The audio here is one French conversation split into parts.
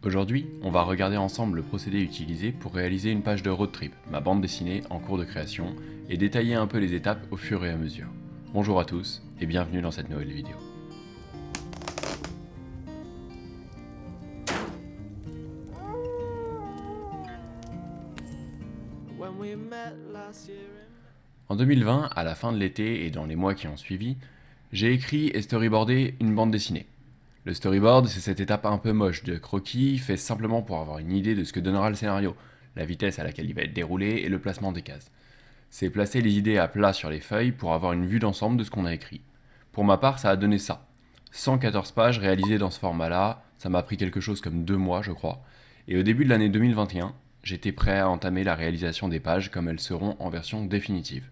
Aujourd'hui, on va regarder ensemble le procédé utilisé pour réaliser une page de road trip, ma bande dessinée en cours de création, et détailler un peu les étapes au fur et à mesure. Bonjour à tous et bienvenue dans cette nouvelle vidéo. En 2020, à la fin de l'été et dans les mois qui ont suivi, j'ai écrit et storyboardé une bande dessinée. Le storyboard, c'est cette étape un peu moche de croquis, fait simplement pour avoir une idée de ce que donnera le scénario, la vitesse à laquelle il va être déroulé et le placement des cases. C'est placer les idées à plat sur les feuilles pour avoir une vue d'ensemble de ce qu'on a écrit. Pour ma part, ça a donné ça. 114 pages réalisées dans ce format-là, ça m'a pris quelque chose comme 2 mois, je crois. Et au début de l'année 2021, j'étais prêt à entamer la réalisation des pages comme elles seront en version définitive.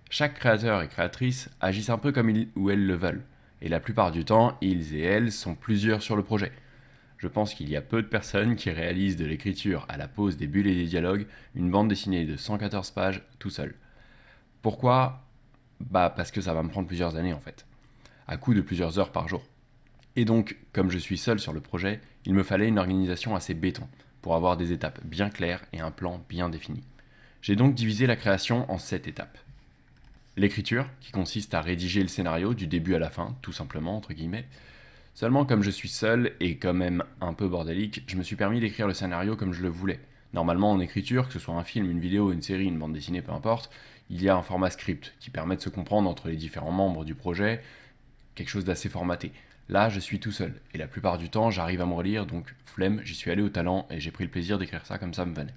Chaque créateur et créatrice agissent un peu comme ils ou elles le veulent, et la plupart du temps, ils et elles sont plusieurs sur le projet. Je pense qu'il y a peu de personnes qui réalisent de l'écriture à la pause des bulles et des dialogues une bande dessinée de 114 pages tout seul. Pourquoi ? Parce que ça va me prendre plusieurs années en fait, à coup de plusieurs heures par jour. Et donc, comme je suis seul sur le projet, il me fallait une organisation assez béton, pour avoir des étapes bien claires et un plan bien défini. J'ai donc divisé la création en 7 étapes. L'écriture, qui consiste à rédiger le scénario du début à la fin, tout simplement, entre guillemets. Seulement, comme je suis seul et quand même un peu bordélique, je me suis permis d'écrire le scénario comme je le voulais. Normalement, en écriture, que ce soit un film, une vidéo, une série, une bande dessinée, peu importe, il y a un format script qui permet de se comprendre entre les différents membres du projet, quelque chose d'assez formaté. Là, je suis tout seul, et la plupart du temps, j'arrive à me relire, donc flemme, j'y suis allé au talent et j'ai pris le plaisir d'écrire ça comme ça me venait.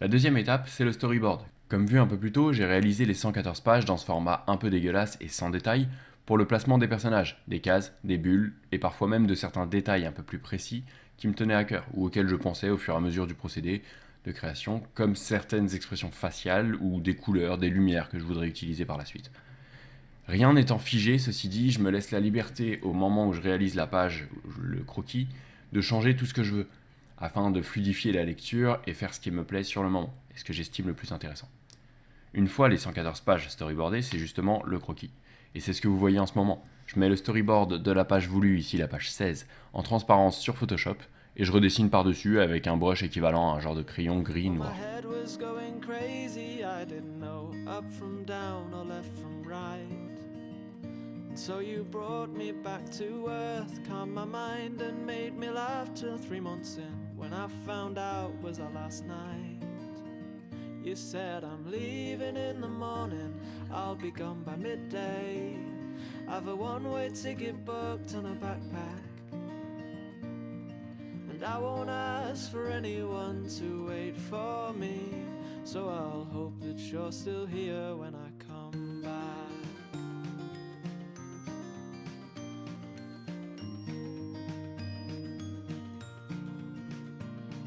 La deuxième étape, c'est le storyboard. Comme vu un peu plus tôt, j'ai réalisé les 114 pages dans ce format un peu dégueulasse et sans détail pour le placement des personnages, des cases, des bulles et parfois même de certains détails un peu plus précis qui me tenaient à cœur ou auxquels je pensais au fur et à mesure du procédé de création, comme certaines expressions faciales ou des couleurs, des lumières que je voudrais utiliser par la suite. Rien n'étant figé, ceci dit, je me laisse la liberté au moment où je réalise la page, le croquis, de changer tout ce que je veux, afin de fluidifier la lecture et faire ce qui me plaît sur le moment, et ce que j'estime le plus intéressant. Une fois les 114 pages storyboardées, c'est justement le croquis. Et c'est ce que vous voyez en ce moment. Je mets le storyboard de la page voulue, ici la page 16, en transparence sur Photoshop, et je redessine par-dessus avec un brush équivalent à un genre de crayon gris noir. So you brought me back to earth, calmed my mind and made me laugh till 3 months in, when I found out was our last night. You said I'm leaving in the morning, I'll be gone by midday. I've a one-way ticket booked on a backpack, and I won't ask for anyone to wait for me, so I'll hope that you're still here when I come back.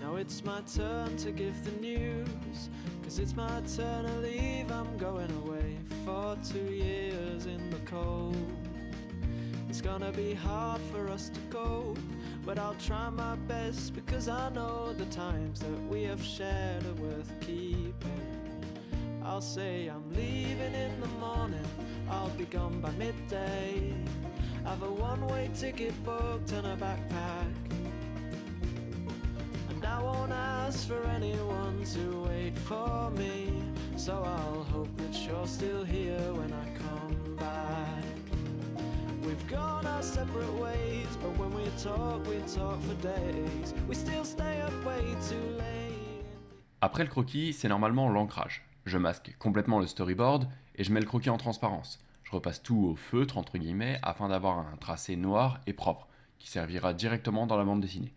Now it's my turn to give the news, 'cause it's my turn to leave. I'm going away for 2 years in the cold. It's gonna be hard for us to go, but I'll try my best, because I know the times that we have shared are worth keeping. I'll say I'm leaving in the morning, I'll be gone by midday. I've a one-way ticket booked and a backpack, I won't ask for anyone to wait for me, so I'll hope that you're still here when I come back. We've gone our separate ways, but when we talk for days. We still stay up way too late. Après le croquis, c'est normalement l'ancrage. Je masque complètement le storyboard et je mets le croquis en transparence. Je repasse tout au feutre, entre guillemets, afin d'avoir un tracé noir et propre, qui servira directement dans la bande dessinée.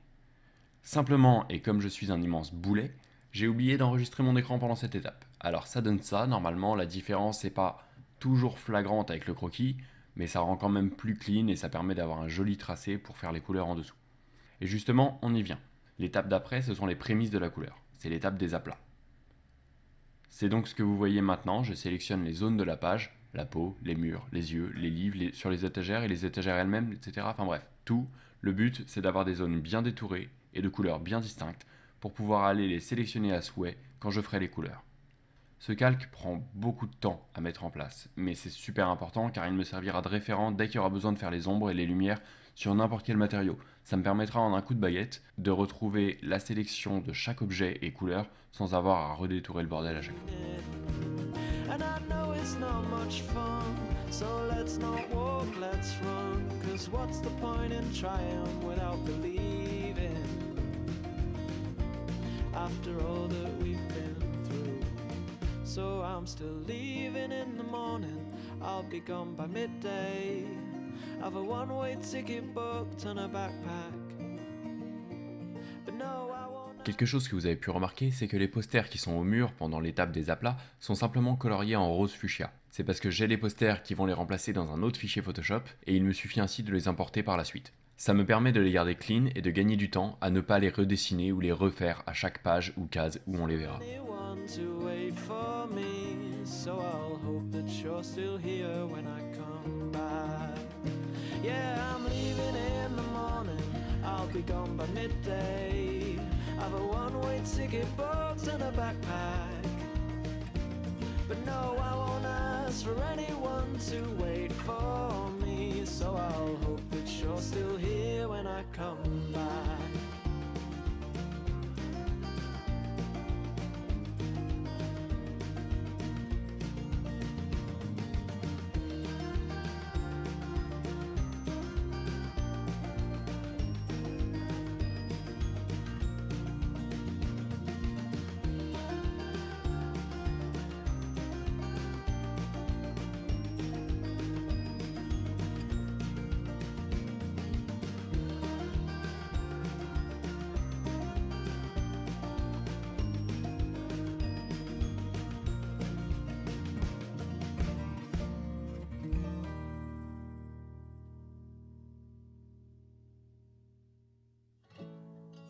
Simplement, et comme je suis un immense boulet, j'ai oublié d'enregistrer mon écran pendant cette étape. Alors ça donne ça, normalement la différence n'est pas toujours flagrante avec le croquis, mais ça rend quand même plus clean et ça permet d'avoir un joli tracé pour faire les couleurs en dessous. Et justement, on y vient. L'étape d'après, ce sont les prémices de la couleur. C'est l'étape des aplats. C'est donc ce que vous voyez maintenant, je sélectionne les zones de la page, la peau, les murs, les yeux, les livres, sur les étagères et les étagères elles-mêmes, etc. Enfin bref, tout. Le but, c'est d'avoir des zones bien détourées et de couleurs bien distinctes pour pouvoir aller les sélectionner à souhait quand je ferai les couleurs. Ce calque prend beaucoup de temps à mettre en place, mais c'est super important car il me servira de référent dès qu'il y aura besoin de faire les ombres et les lumières sur n'importe quel matériau, Ça me permettra en un coup de baguette de retrouver la sélection de chaque objet et couleur sans avoir à redétourer le bordel à chaque fois. And I know it's not much fun, so let's not walk, let's run. Cause what's the point in trying without believing? After all that we've been through. So I'm still leaving in the morning, I'll be gone by midday. Have a one-way ticket booked and a backpack. But no, I won't. Quelque chose que vous avez pu remarquer, c'est que les posters qui sont au mur pendant l'étape des aplats sont simplement coloriés en rose fuchsia. C'est parce que j'ai les posters qui vont les remplacer dans un autre fichier Photoshop et il me suffit ainsi de les importer par la suite. Ça me permet de les garder clean et de gagner du temps à ne pas les redessiner ou les refaire à chaque page ou case où on les verra. Anyone to wait for me, so I'll hope that you're still here when I come back. Yeah, I'm leaving in the morning, I'll be gone by midday. Have a one-way ticket booked and a backpack. But no, I won't ask for anyone to wait for me, so I'll hope that you're still here when I come back.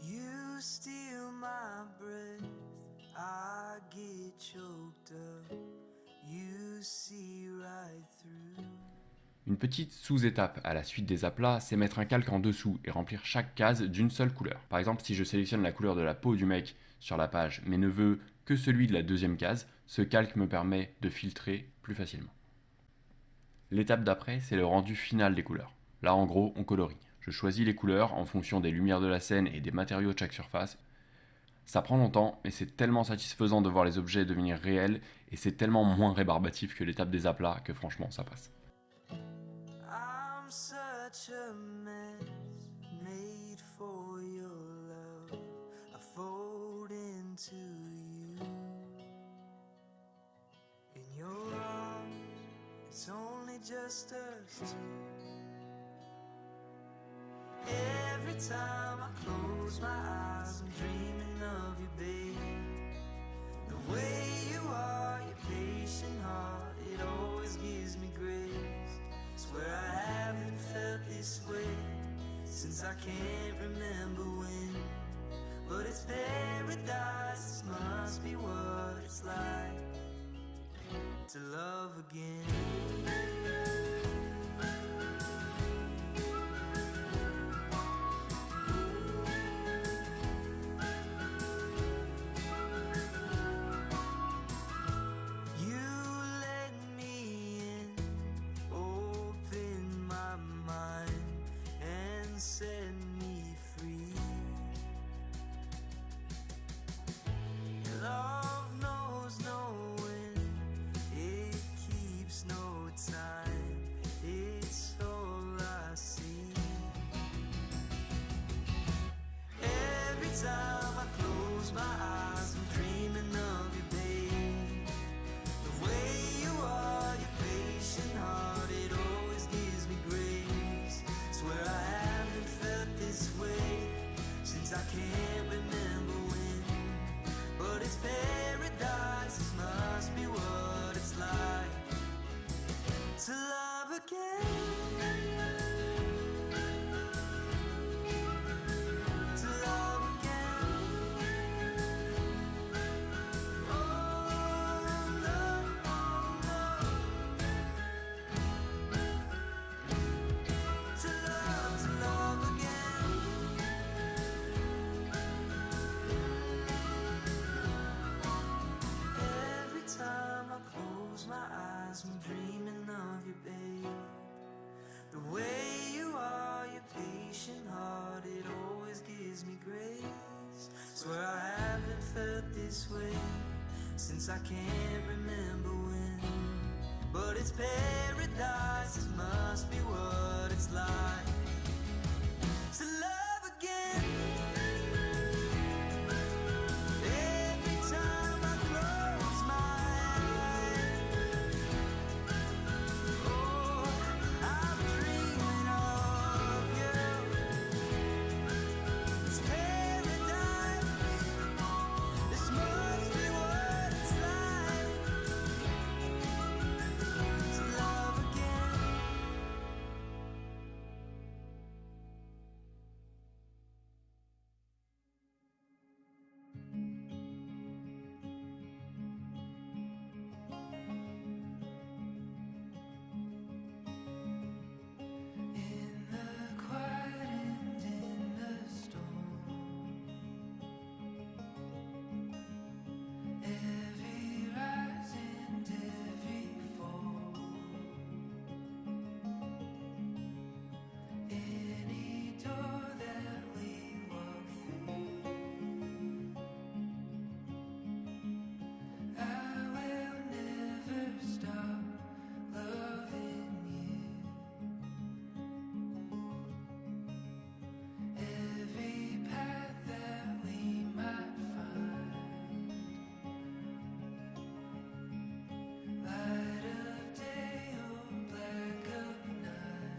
You steal my breath, I get choked up. You see right through. Une petite sous-étape à la suite des aplats, c'est mettre un calque en dessous et remplir chaque case d'une seule couleur. Par exemple, si je sélectionne la couleur de la peau du mec sur la page, mais ne veux que celui de la deuxième case, ce calque me permet de filtrer plus facilement. L'étape d'après, c'est le rendu final des couleurs. Là, en gros, on colorie. Je choisis les couleurs en fonction des lumières de la scène et des matériaux de chaque surface. Ça prend longtemps, mais c'est tellement satisfaisant de voir les objets devenir réels et c'est tellement moins rébarbatif que l'étape des aplats que franchement, ça passe. I'm such a mess, made for your love. I fold into you. In your arms, it's only just us two. Every time I close my eyes, I'm dreaming of you, babe. The way you are, your patient heart, it always gives me grace. Swear I haven't felt this way since I can't remember when. But it's paradise, this must be what it's like to love again. Set me free. Love knows no end, it keeps no time, it's all I see. Every time I close my eyes, I'm dreaming of you, babe. The way you are, your patient heart, it always gives me grace. Swear I haven't felt this way since I can't remember when. But it's paradise, this must be what it's like to love again. To love again. Swear I haven't felt this way since I can't remember when. But it's paradise, this must be what it's like to love again. Every time I close my eyes, oh, I'm dreaming of you. It's paradise, this must be what it's like to love again. In the quiet and in the storm, every rise and every fall, any door that we walk through, I will never stop loving you. Every path that we might find, light of day or black of night,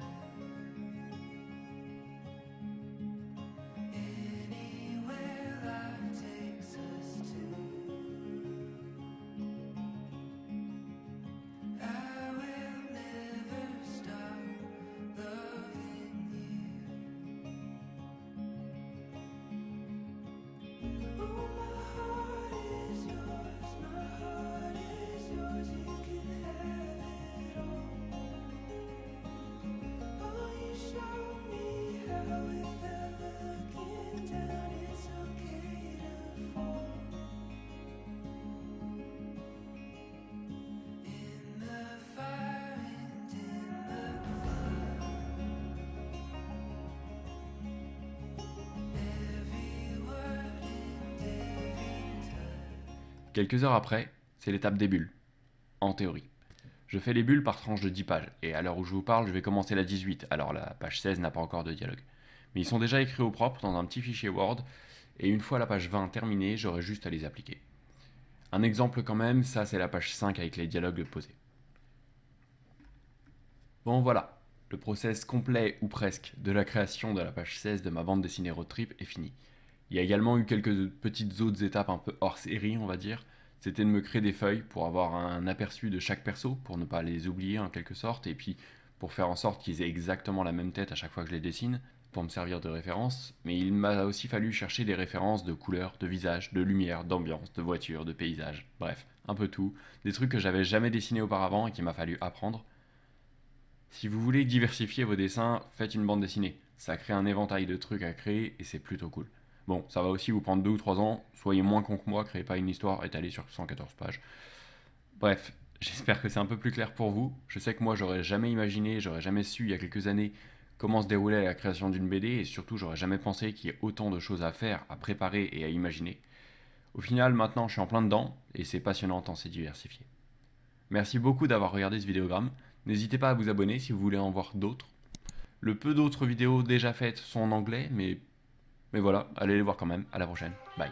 anywhere life takes us to, I will never stop loving you. Oh, my heart is yours, my heart is yours, you can have it all. Oh, you showed me how it felt looking down, it's okay to fall. In the fire and in the flood, every word and every touch. Quelques heures après, c'est l'étape des bulles, en théorie. Je fais les bulles par tranche de 10 pages, et à l'heure où je vous parle, je vais commencer la 18, alors la page 16 n'a pas encore de dialogue. Mais ils sont déjà écrits au propre dans un petit fichier Word, et une fois la page 20 terminée, j'aurai juste à les appliquer. Un exemple quand même, ça c'est la page 5 avec les dialogues posés. Bon voilà, le process complet ou presque de la création de la page 16 de ma bande dessinée Road Trip est fini. Il y a également eu quelques petites autres étapes un peu hors série, on va dire. C'était de me créer des feuilles pour avoir un aperçu de chaque perso, pour ne pas les oublier en quelque sorte, et puis pour faire en sorte qu'ils aient exactement la même tête à chaque fois que je les dessine, pour me servir de référence. Mais il m'a aussi fallu chercher des références de couleurs, de visages, de lumière, d'ambiance, de voitures, de paysages, bref, un peu tout. Des trucs que j'avais jamais dessinés auparavant et qu'il m'a fallu apprendre. Si vous voulez diversifier vos dessins, faites une bande dessinée. Ça crée un éventail de trucs à créer et c'est plutôt cool. Bon, ça va aussi vous prendre 2 ou 3 ans, soyez moins con que moi, créez pas une histoire étalée sur 114 pages. Bref, j'espère que c'est un peu plus clair pour vous. Je sais que moi j'aurais jamais imaginé, j'aurais jamais su il y a quelques années comment se déroulait la création d'une BD et surtout j'aurais jamais pensé qu'il y ait autant de choses à faire, à préparer et à imaginer. Au final, maintenant je suis en plein dedans et c'est passionnant tant c'est diversifié. Merci beaucoup d'avoir regardé ce vidéogramme. N'hésitez pas à vous abonner si vous voulez en voir d'autres. Le peu d'autres vidéos déjà faites sont en anglais, mais voilà, allez les voir quand même. À la prochaine. Bye.